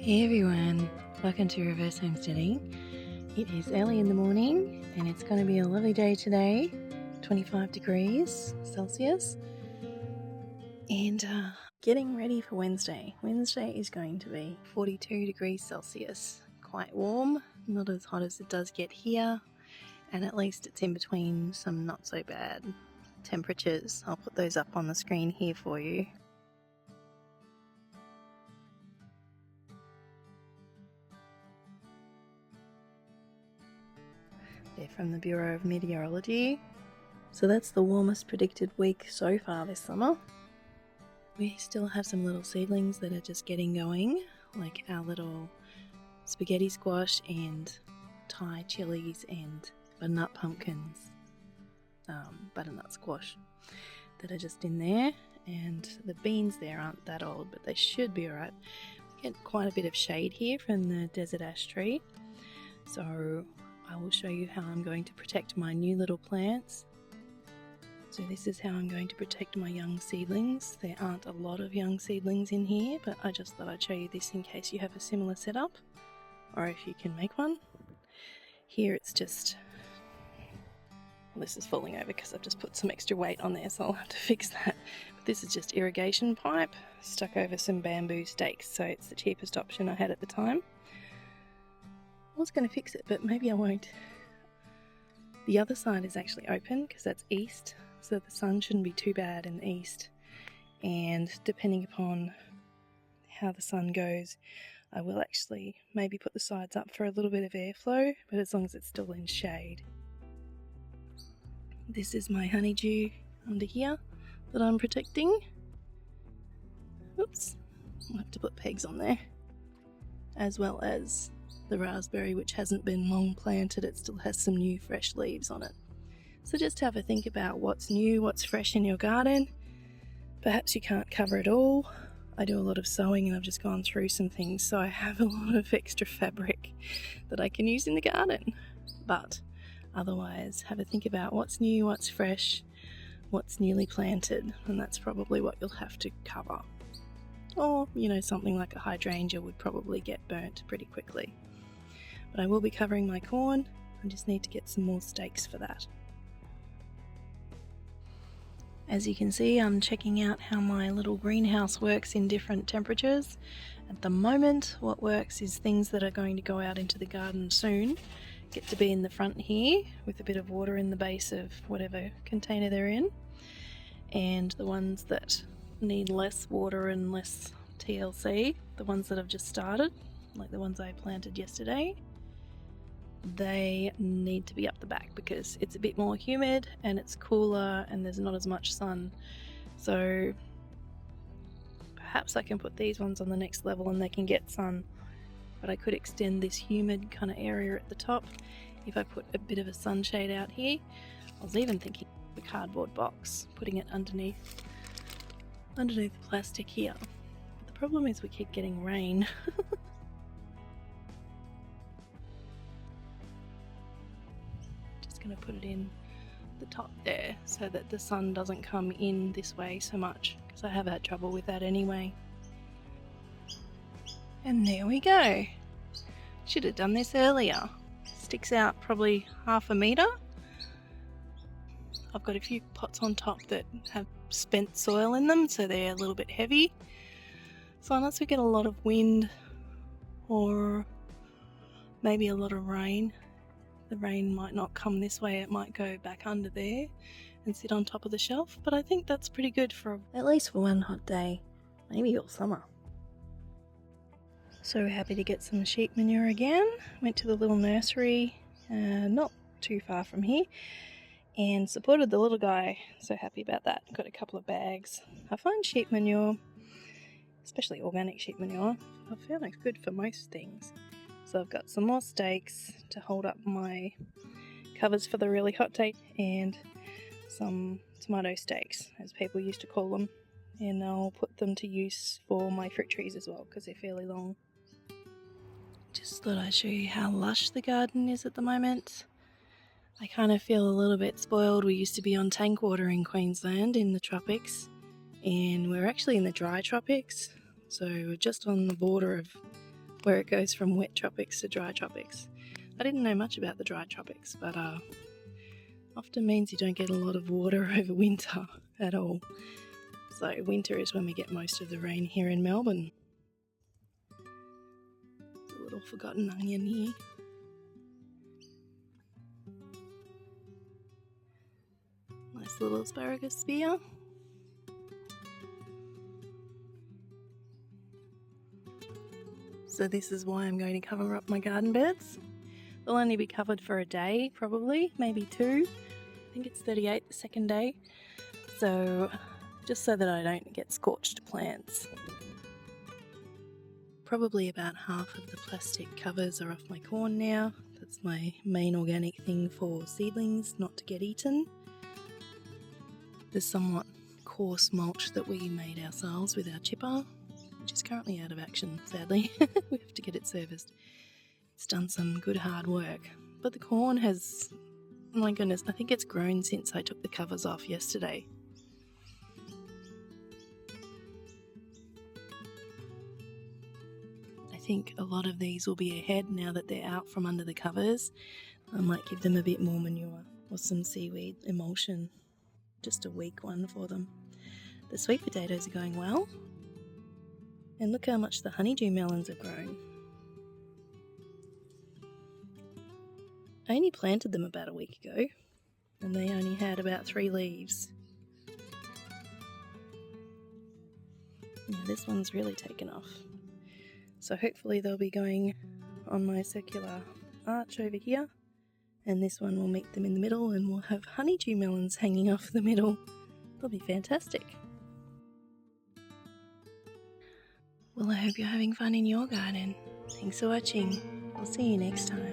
Hey everyone, welcome to Reverse Homesteading. It is early in the morning and it's going to be a lovely day today, 25 degrees Celsius, and getting ready for Wednesday. Wednesday is going to be 42 degrees Celsius, quite warm, not as hot as it does get here, and at least it's in between some not so bad temperatures. I'll put those up on the screen here for you. They're from the Bureau of Meteorology. So that's the warmest predicted week so far this summer. We still have some little seedlings that are just getting going, like our little spaghetti squash and Thai chilies and butternut pumpkins, butternut squash that are just in there. And the beans there aren't that old, but they should be alright. We get quite a bit of shade here from the desert ash tree. So I will show you how I'm going to protect my new little plants. So this is how I'm going to protect my young seedlings. There aren't a lot of young seedlings in here, but I just thought I'd show you this in case you have a similar setup, or if you can make one. Here it's just, well, this is falling over because I've just put some extra weight on there, so I'll have to fix that. But this is just irrigation pipe stuck over some bamboo stakes, so it's the cheapest option I had at the time. I was going to fix it, but maybe I won't. The other side is actually open because that's east, so the sun shouldn't be too bad in the east. And depending upon how the sun goes, I will actually maybe put the sides up for a little bit of airflow, but as long as it's still in shade. This is my honeydew under here that I'm protecting. Oops, I'll have to put pegs on there. As well as the raspberry, which hasn't been long planted, it still has some new fresh leaves on it. So just have a think about what's new, what's fresh in your garden. Perhaps you can't cover it all. I do a lot of sewing and I've just gone through some things, so I have a lot of extra fabric that I can use in the garden. But otherwise, have a think about what's new, what's fresh, what's newly planted, and that's probably what you'll have to cover. Or, something like a hydrangea would probably get burnt pretty quickly. But I will be covering my corn. I just need to get some more stakes for that. As you can see, I'm checking out how my little greenhouse works in different temperatures. At the moment, what works is things that are going to go out into the garden soon get to be in the front here with a bit of water in the base of whatever container they're in. And the ones that need less water and less TLC, the ones that have just started, like the ones I planted yesterday, they need to be up the back because it's a bit more humid and it's cooler and there's not as much sun. So perhaps I can put these ones on the next level and they can get sun, but I could extend this humid kind of area at the top if I put a bit of a sunshade out here. I was even thinking of a cardboard box, putting it underneath the plastic here. But the problem is we keep getting rain. Going to put it in the top there so that the sun doesn't come in this way so much, because I have had trouble with that anyway. And there we go. Should have done this earlier. Sticks out probably half a metre. I've got a few pots on top that have spent soil in them, so they're a little bit heavy. So unless we get a lot of wind or maybe a lot of rain, the rain might not come this way, it might go back under there and sit on top of the shelf, but I think that's pretty good for at least for one hot day, maybe all summer. So happy to get some sheep manure again. Went to the little nursery, not too far from here, and supported the little guy. So happy about that. Got a couple of bags. I find sheep manure, especially organic sheep manure, I found it's good for most things. So I've got some more stakes to hold up my covers for the really hot day, and some tomato stakes, as people used to call them, and I'll put them to use for my fruit trees as well because they're fairly long. Just thought I'd show you how lush the garden is at the moment. I kind of feel a little bit spoiled. We used to be on tank water in Queensland in the tropics, and we're actually in the dry tropics, so we're just on the border of where it goes from wet tropics to dry tropics. I didn't know much about the dry tropics, but often means you don't get a lot of water over winter at all. So winter is when we get most of the rain here in Melbourne. A little forgotten onion here. Nice little asparagus spear. So this is why I'm going to cover up my garden beds. They'll only be covered for a day, probably, maybe 2. I think it's 38 the second day. So just so that I don't get scorched plants. Probably about half of the plastic covers are off my corn now. That's my main organic thing for seedlings, not to get eaten. There's somewhat coarse mulch that we made ourselves with our chipper, which is currently out of action, sadly. We have to get it serviced. It's done some good hard work. But the corn has, oh my goodness, I think it's grown since I took the covers off yesterday. I think a lot of these will be ahead now that they're out from under the covers. I might give them a bit more manure or some seaweed emulsion. Just a weak one for them. The sweet potatoes are going well. And look how much the honeydew melons have grown. I only planted them about a week ago, and they only had about 3 leaves. Yeah, this one's really taken off. So hopefully they'll be going on my circular arch over here, and this one will meet them in the middle, and we'll have honeydew melons hanging off the middle. They'll be fantastic. Well, I hope you're having fun in your garden. Thanks for watching. I'll see you next time.